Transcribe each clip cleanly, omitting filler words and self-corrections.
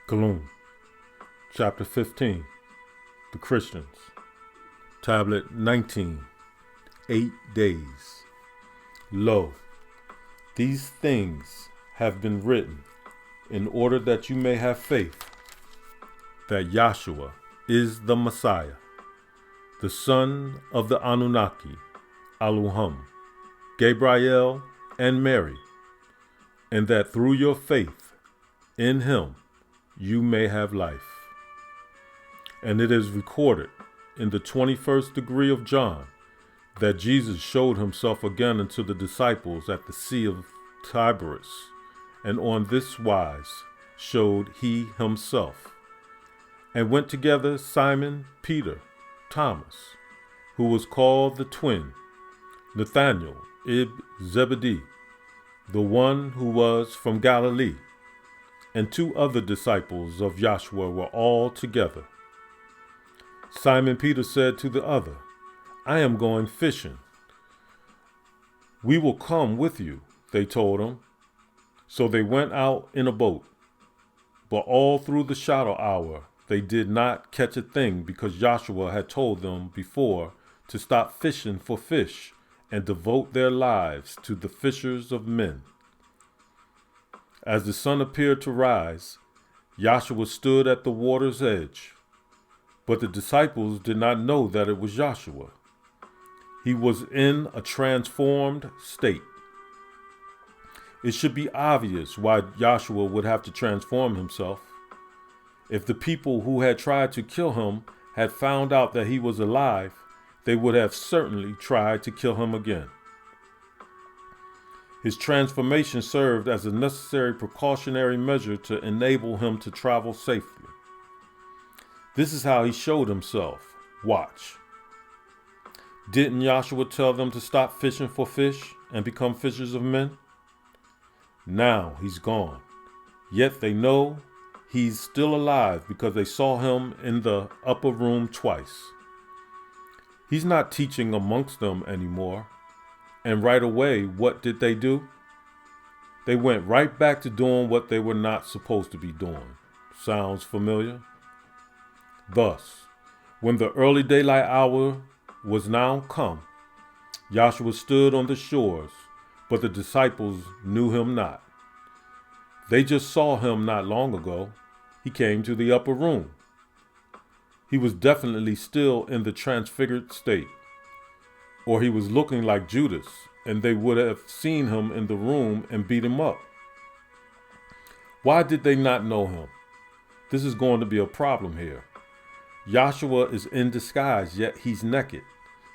Galum, Chapter 15, The Christians, Tablet 19, 8 days. Lo, these things have been written in order that you may have faith that Yahshua is the Messiah, the son of the Anunnaki, Elohim, Gabriel, and Mary, and that through your faith in him you may have life. And it is recorded in the 21st degree of John that Jesus showed himself again unto the disciples at the Sea of Tiberias, and on this wise showed he himself. And went together Simon Peter, Thomas, who was called the twin, Nathanael ibn Zebedee, the one who was from Galilee, and 2 other disciples of Yahshua were all together. Simon Peter said to the other, I am going fishing. We will come with you, they told him. So they went out in a boat. But all through the shadow hour they did not catch a thing, because Yahshua had told them before to stop fishing for fish and devote their lives to the fishers of men. As the sun appeared to rise, Yahshua stood at the water's edge. But the disciples did not know that it was Yahshua. He was in a transformed state. It should be obvious why Yahshua would have to transform himself. If the people who had tried to kill him had found out that he was alive, they would have certainly tried to kill him again. His transformation served as a necessary precautionary measure to enable him to travel safely. This is how he showed himself. Watch. Didn't Yahshua tell them to stop fishing for fish and become fishers of men? Now he's gone. Yet they know he's still alive because they saw him in the upper room twice. He's not teaching amongst them anymore. And right away, what did they do? They went right back to doing what they were not supposed to be doing. Sounds familiar? Thus, when the early daylight hour was now come, Yahshua stood on the shores, but the disciples knew him not. They just saw him not long ago. He came to the upper room. He was definitely still in the transfigured state, or he was looking like Judas, and they would have seen him in the room and beat him up. Why did they not know him? This is going to be a problem here. Yahshua is in disguise, yet he's naked,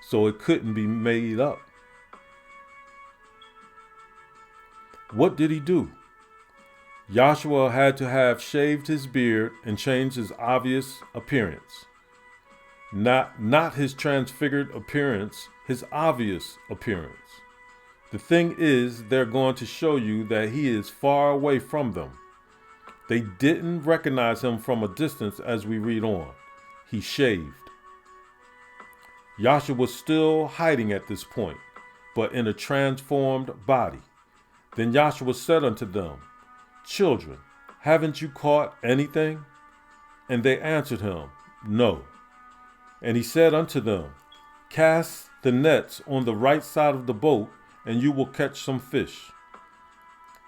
so it couldn't be made up. What did he do? Yahshua had to have shaved his beard and changed his obvious appearance. Not his transfigured appearance, his obvious appearance. The thing is, they're going to show you that he is far away from them. They didn't recognize him from a distance as we read on. He shaved. Yahshua was still hiding at this point, but in a transformed body. Then Yahshua said unto them, Children, haven't you caught anything? And they answered him, No. And he said unto them, Cast the nets on the right side of the boat, and you will catch some fish.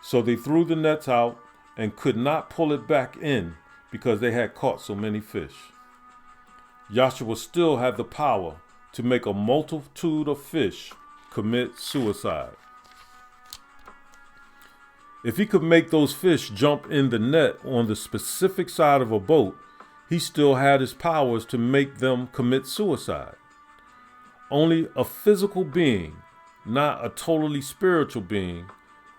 So they threw the nets out and could not pull it back in because they had caught so many fish. Yahshua still had the power to make a multitude of fish commit suicide. If he could make those fish jump in the net on the specific side of a boat, he still had his powers to make them commit suicide. Only a physical being, not a totally spiritual being,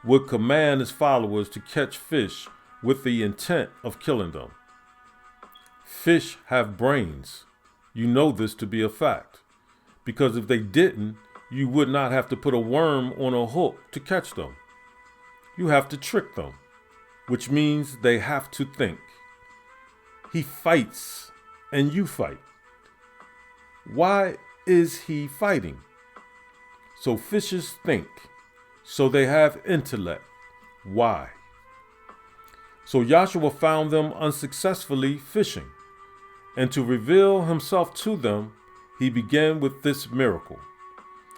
would command his followers to catch fish with the intent of killing them. Fish have brains. You know this to be a fact, because if they didn't, you would not have to put a worm on a hook to catch them. You have to trick them, which means they have to think. He fights and you fight. Why is he fighting? So fishes think, so they have intellect. Why? So Joshua found them unsuccessfully fishing, and to reveal himself to them, he began with this miracle.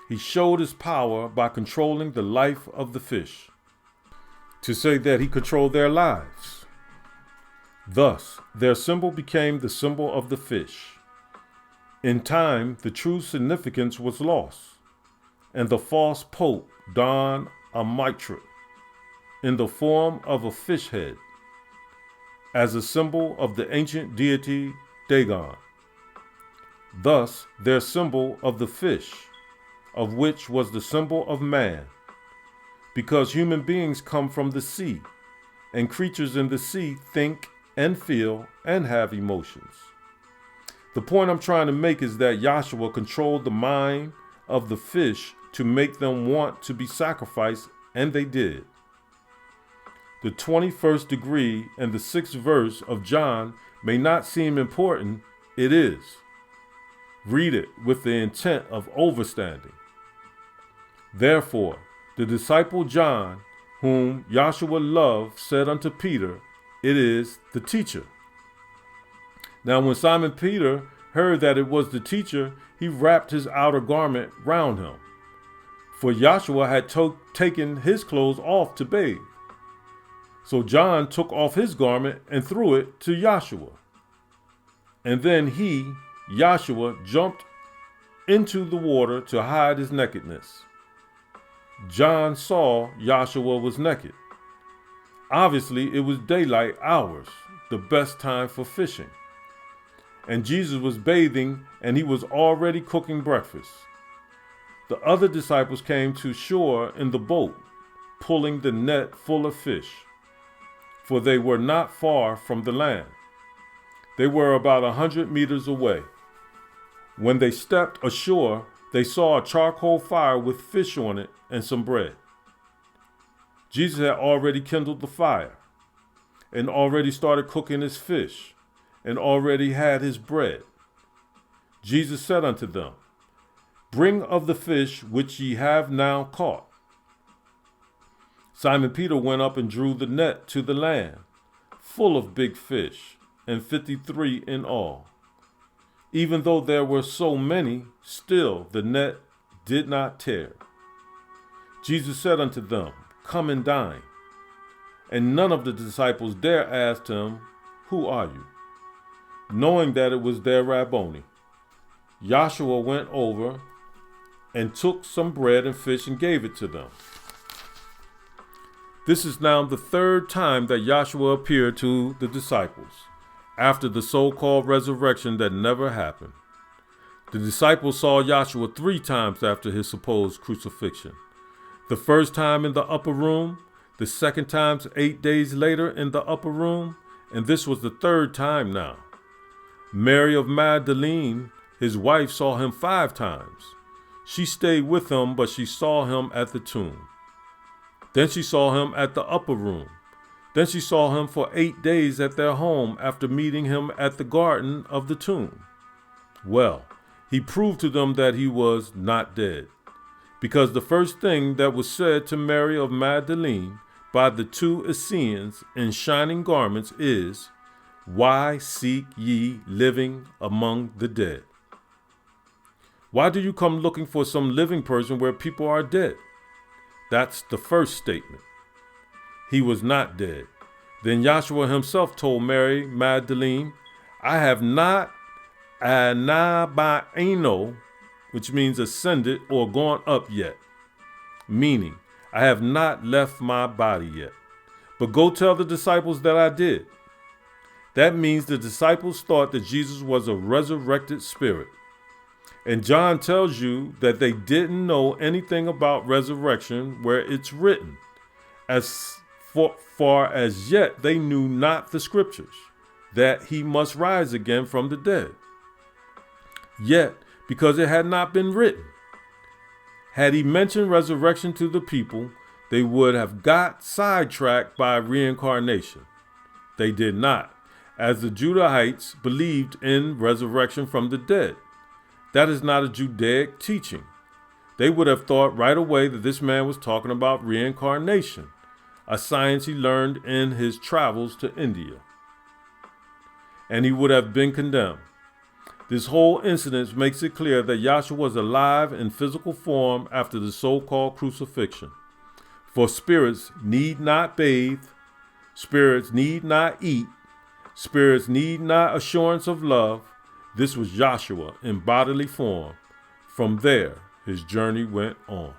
He showed his power by controlling the life of the fish, to say that he controlled their lives. Thus, their symbol became the symbol of the fish. In time, the true significance was lost, and the false pope donned a mitre in the form of a fish head as a symbol of the ancient deity Dagon. Thus, their symbol of the fish, of which was the symbol of man, because human beings come from the sea, and creatures in the sea think and feel and have emotions. The point I'm trying to make is that Joshua controlled the mind of the fish to make them want to be sacrificed, and they did. The 21st degree and the 6th verse of John may not seem important. It is. Read it with the intent of overstanding. Therefore, the disciple John, whom Joshua loved, said unto Peter, "It is the teacher." Now when Simon Peter heard that it was the teacher, he wrapped his outer garment round him. For Joshua had taken his clothes off to bathe. So John took off his garment and threw it to Joshua. And then he, Joshua, jumped into the water to hide his nakedness. John saw Joshua was naked. Obviously, it was daylight hours, the best time for fishing. And Jesus was bathing, and he was already cooking breakfast. The other disciples came to shore in the boat, pulling the net full of fish, for they were not far from the land. They were about 100 meters away. When they stepped ashore, they saw a charcoal fire with fish on it and some bread. Jesus had already kindled the fire and already started cooking his fish and already had his bread. Jesus said unto them, "Bring of the fish which ye have now caught." Simon Peter went up and drew the net to the land, full of big fish, and 53 in all. Even though there were so many, still the net did not tear. Jesus said unto them, "Come and dine." And none of the disciples dare ask him, "Who are you?" knowing that it was their Rabboni. Joshua went over and took some bread and fish and gave it to them. This is now the third time that Joshua appeared to the disciples after the so-called resurrection that never happened. The disciples saw Joshua 3 times after his supposed crucifixion. The first time in the upper room, the second time 8 days later in the upper room, and this was the third time now. Mary of Magdalene, his wife, saw him 5 times. She stayed with him, but she saw him at the tomb. Then she saw him at the upper room. Then she saw him for 8 days at their home after meeting him at the garden of the tomb. Well, he proved to them that he was not dead, because the first thing that was said to Mary of Magdalene by the 2 Essenes in shining garments is, "Why seek ye living among the dead?" Why do you come looking for some living person where people are dead? That's the first statement. He was not dead. Then Joshua himself told Mary Magdalene, "I have not anabaino," which means ascended or gone up yet, meaning I have not left my body yet. But go tell the disciples that I did. That means the disciples thought that Jesus was a resurrected spirit. And John tells you that they didn't know anything about resurrection where it's written. As far as yet, they knew not the scriptures, that he must rise again from the dead. Yet, because it had not been written, had he mentioned resurrection to the people, they would have got sidetracked by reincarnation. They did not, as the Judahites believed in resurrection from the dead. That is not a Judaic teaching. They would have thought right away that this man was talking about reincarnation. a science he learned in his travels to India, and he would have been condemned. This whole incident makes it clear that Yahshua was alive in physical form after the so-called crucifixion. For spirits need not bathe, spirits need not eat, spirits need not assurance of love. This was Yahshua in bodily form. From there, his journey went on.